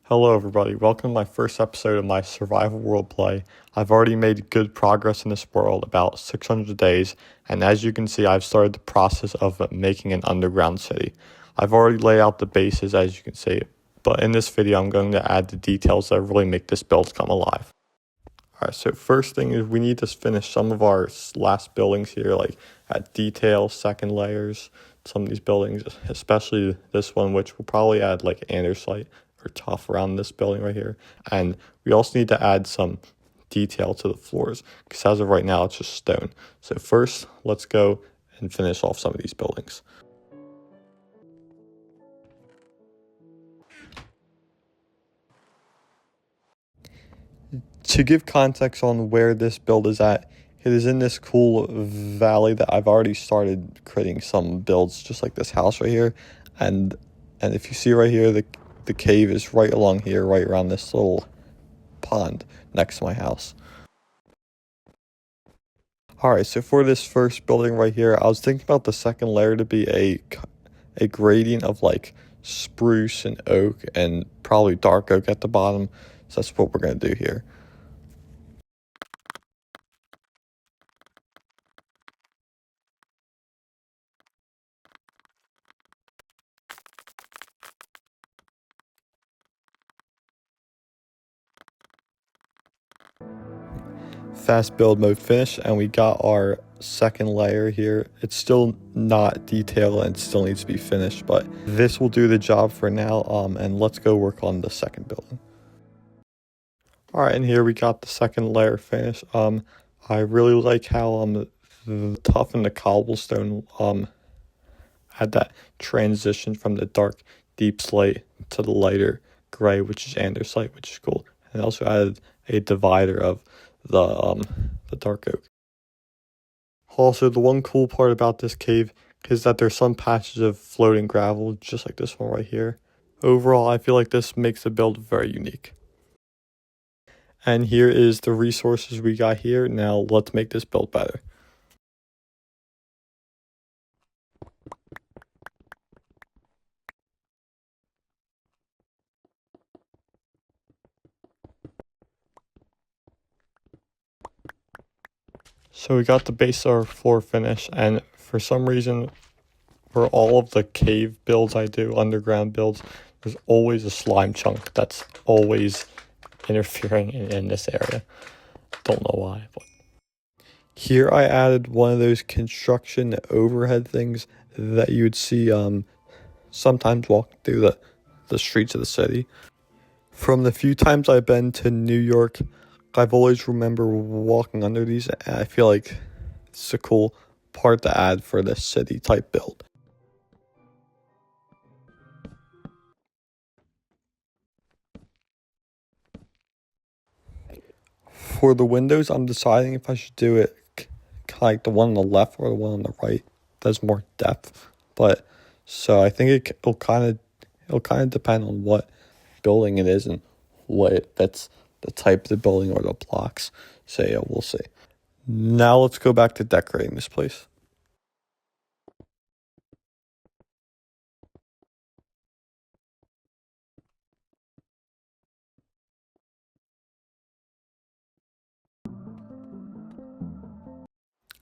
Hello everybody, welcome to my first episode of my survival world play. I've already made good progress in this world, about 600 days, and as you can see I've started the process of making an underground city. I've already laid out the bases as you can see, but in this video I'm going to add the details that really make this build come alive. Alright, so first thing is we need to finish some of our last buildings here, like add detail, second layers, some of these buildings, especially this one, which will probably add like andesite or tough around this building right here. And we also need to add some detail to the floors, because as of right now it's just stone. So first, let's go and finish off some of these buildings. To give context on where this build is at, it is in this cool valley that I've already started creating some builds just like this house right here. And if you see right here, the cave is right along here, right around this little pond next to my house. Alright, so for this first building right here, I was thinking about the second layer to be a gradient of like spruce and oak and probably dark oak at the bottom. So that's what we're going to do here. Fast build mode finished, and we got our second layer here. It's still not detailed and it still needs to be finished, but this will do the job for now. And let's go work on the second building. All right, and here we got the second layer finished. I really like how the tough and the cobblestone had that transition from the dark deep slate to the lighter gray, which is andesite, which is cool. And also added a divider of the dark oak. Also, the one cool part about this cave is that there's some patches of floating gravel, just like this one right here. Overall, I feel like this makes the build very unique. And here is the resources we got here. Now let's make this build better. So we got the base of our floor finished, and for some reason, for all of the cave builds I do, underground builds, there's always a slime chunk that's always interfering in this area. Don't know why, but here I added one of those construction overhead things that you would see sometimes walking through the streets of the city. From the few times I've been to New York, I've always remember walking under these, and I feel like it's a cool part to add for this city type build. For the windows, I'm deciding if I should do it kind of like the one on the left or the one on the right. There's more depth, but so I think it'll kind of depend on what building it is and what it fits, the type of the building or the blocks. So yeah, we'll see. Now let's go back to decorating this place.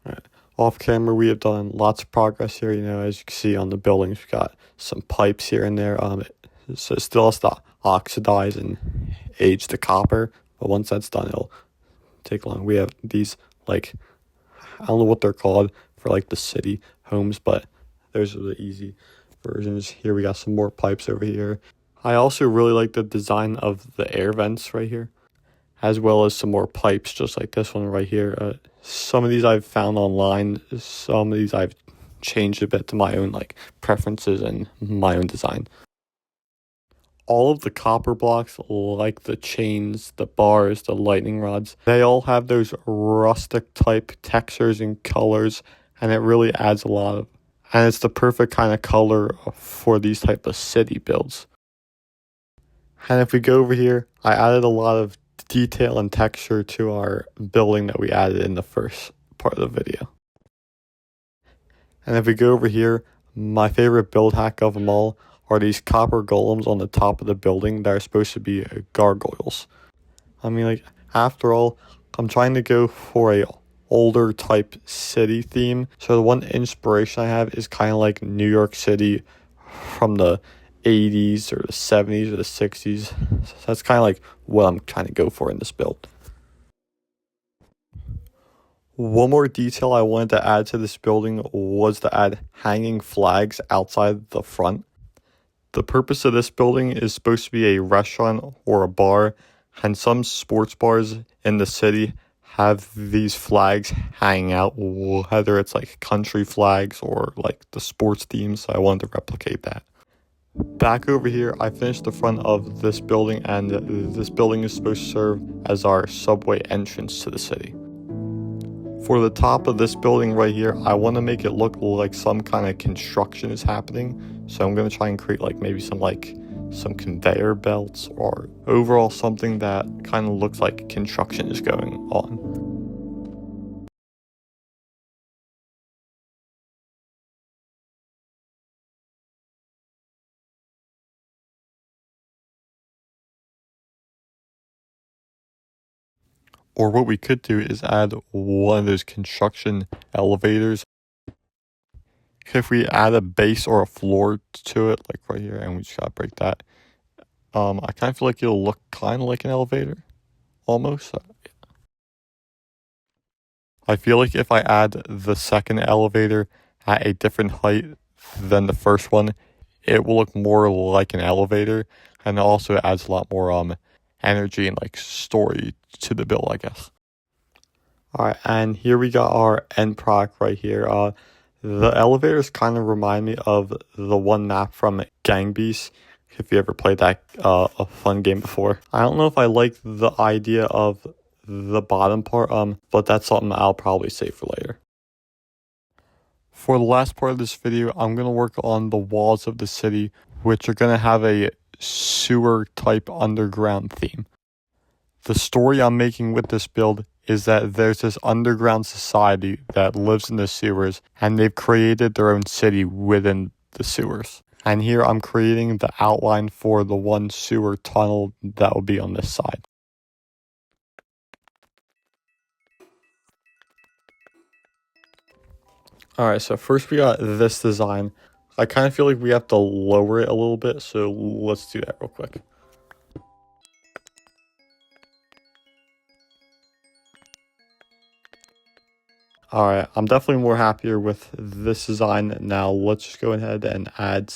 Right. Off camera, we have done lots of progress here. As you can see on the buildings, we've got some pipes here and there. So it still has to oxidize and age the copper, but once that's done, it'll take long. We have these, like, I don't know what they're called for like the city homes, but those are the easy versions. Here we got some more pipes over here. I also really like the design of the air vents right here, as well as some more pipes just like this one right here. Some of these I've found online, some of these I've changed a bit to my own like preferences and my own design. All of the copper blocks, like the chains, the bars, the lightning rods, they all have those rustic type textures and colors, and it really adds a lot of, and it's the perfect kind of color for these type of city builds. And if we go over here, I added a lot of detail and texture to our building that we added in the first part of the video. And if we go over here, my favorite build hack of them all, are these copper golems on the top of the building that are supposed to be gargoyles. I mean, like, after all, I'm trying to go for a older type city theme. So the one inspiration I have is kind of like New York City from the 80s or the 70s or the 60s. So that's kind of like what I'm trying to go for in this build. One more detail I wanted to add to this building was to add hanging flags outside the front. The purpose of this building is supposed to be a restaurant or a bar, and some sports bars in the city have these flags hanging out, whether it's like country flags or like the sports teams. So I wanted to replicate that. Back over here, I finished the front of this building, and this building is supposed to serve as our subway entrance to the city. For the top of this building right here, I want to make it look like some kind of construction is happening. So I'm going to try and create like maybe some conveyor belts or overall something that kind of looks like construction is going on. Or what we could do is add one of those construction elevators. If we add a base or a floor to it, like right here, and we just gotta break that, I kind of feel like it'll look kind of like an elevator, almost. I feel like if I add the second elevator at a different height than the first one, it will look more like an elevator, and it also adds a lot more energy and like story to the build, I guess. Alright, and here we got our end product right here. The elevators kind of remind me of the one map from Gang Beasts, if you ever played that a fun game before. I don't know if I like the idea of the bottom part, but that's something I'll probably save for later. For the last part of this video, I'm going to work on the walls of the city, which are going to have a sewer type underground theme. The story I'm making with this build is that there's this underground society that lives in the sewers, and they've created their own city within the sewers. And here I'm creating the outline for the one sewer tunnel that will be on this side. Alright, so first we got this design. I kind of feel like we have to lower it a little bit, so let's do that real quick. Alright, I'm definitely more happier with this design now. Let's just go ahead and add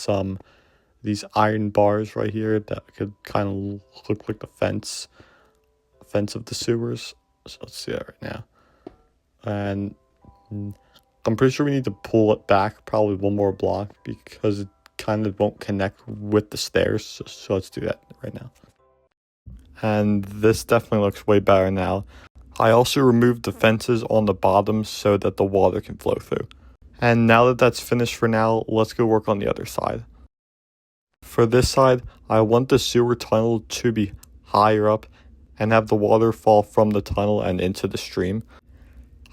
these iron bars right here that could kind of look like the fence of the sewers. So let's see that right now. And I'm pretty sure we need to pull it back probably one more block because it kind of won't connect with the stairs. So let's do that right now. And this definitely looks way better now. I also removed the fences on the bottom so that the water can flow through. And now that that's finished for now, let's go work on the other side. For this side, I want the sewer tunnel to be higher up and have the water fall from the tunnel and into the stream.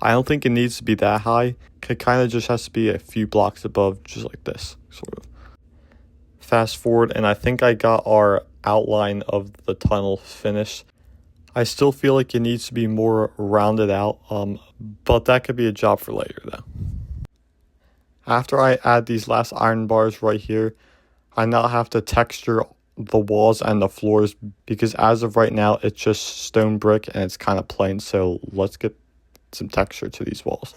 I don't think it needs to be that high. It kind of just has to be a few blocks above, just like this, sort of. Fast forward, and I think I got our outline of the tunnel finished. I still feel like it needs to be more rounded out, but that could be a job for later though. After I add these last iron bars right here, I now have to texture the walls and the floors because as of right now, it's just stone brick and it's kind of plain. So let's get some texture to these walls.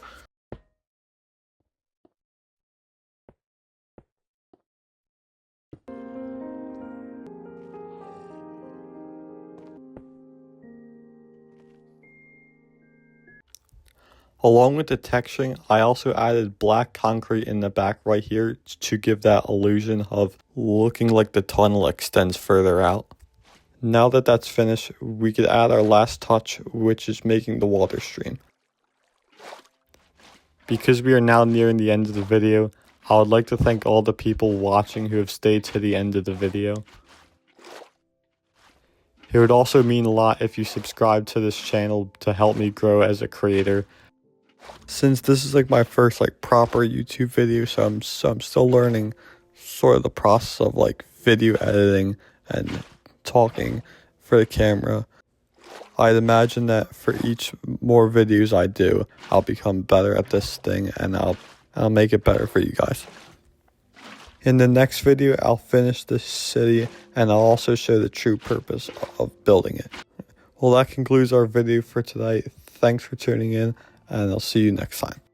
Along with the texturing, I also added black concrete in the back right here to give that illusion of looking like the tunnel extends further out. Now that that's finished, we could add our last touch, which is making the water stream. Because we are now nearing the end of the video, I would like to thank all the people watching who have stayed to the end of the video. It would also mean a lot if you subscribe to this channel to help me grow as a creator. Since this is like my first like proper YouTube video, so I'm still learning. sort of the process of like video editing and talking for the camera. I'd imagine that for each more videos I do, I'll become better at this thing, and I'll make it better for you guys. In the next video, I'll finish this city, and I'll also show the true purpose of building it. Well, that concludes our video for today. Thanks for tuning in, and I'll see you next time.